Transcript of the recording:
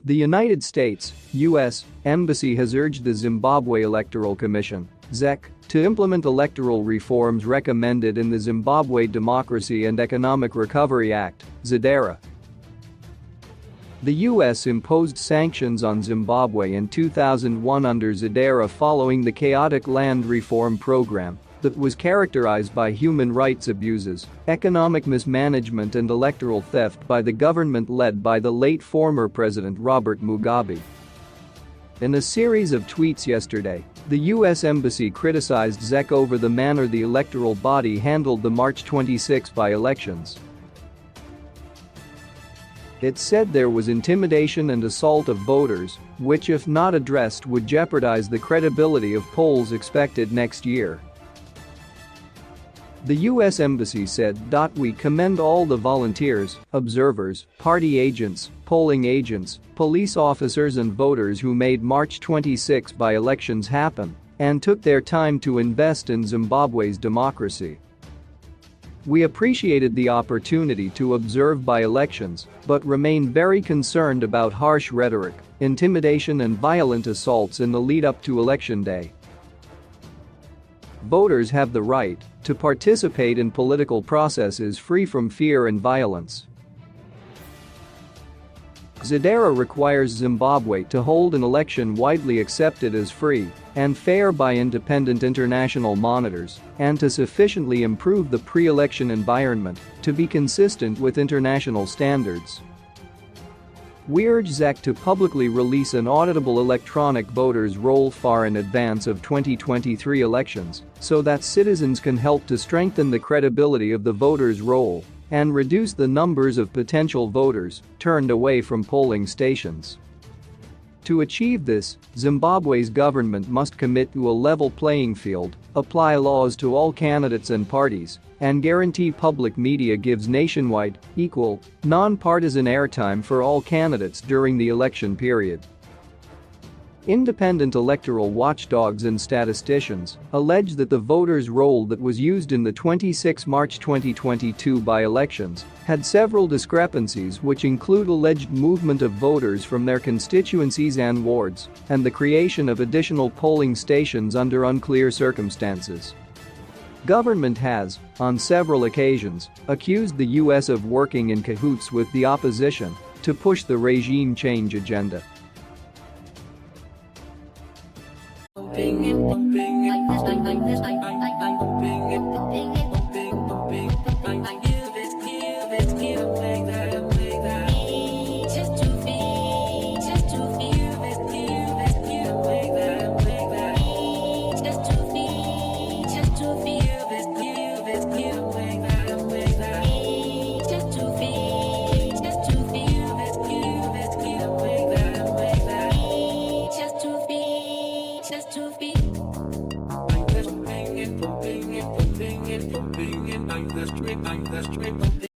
The United States, U.S. Embassy has urged the Zimbabwe Electoral Commission, ZEC, to implement electoral reforms recommended in the Zimbabwe Democracy and Economic Recovery Act, ZEDERA. The U.S. imposed sanctions on Zimbabwe in 2001 under ZEDERA following the chaotic land reform program that was characterized by human rights abuses, economic mismanagement and electoral theft by the government led by the late former President Robert Mugabe. In a series of tweets yesterday, the U.S. Embassy criticized ZEC over the manner the electoral body handled the March 26 by-elections. It said there was intimidation and assault of voters, which if not addressed would jeopardize the credibility of polls expected next year. The U.S. Embassy said, "We commend all the volunteers, observers, party agents, polling agents, police officers and voters who made March 26 by-elections happen and took their time to invest in Zimbabwe's democracy. We appreciated the opportunity to observe by-elections, but remain very concerned about harsh rhetoric, intimidation and violent assaults in the lead-up to Election Day. Voters have the right to participate in political processes free from fear and violence." ZEDERA requires Zimbabwe to hold an election widely accepted as free and fair by independent international monitors and to sufficiently improve the pre-election environment to be consistent with international standards. We urge ZEC to publicly release an auditable electronic voters' roll far in advance of 2023 elections so that citizens can help to strengthen the credibility of the voters' roll and reduce the numbers of potential voters turned away from polling stations. To achieve this, Zimbabwe's government must commit to a level playing field, apply laws to all candidates and parties, and guarantee public media gives nationwide, equal, non-partisan airtime for all candidates during the election period. Independent electoral watchdogs and statisticians allege that the voters' roll that was used in the 26 March 2022 by-elections had several discrepancies which include alleged movement of voters from their constituencies and wards and the creation of additional polling stations under unclear circumstances. Government has, on several occasions, accused the U.S. of working in cahoots with the opposition to push the regime change agenda. Just to feel this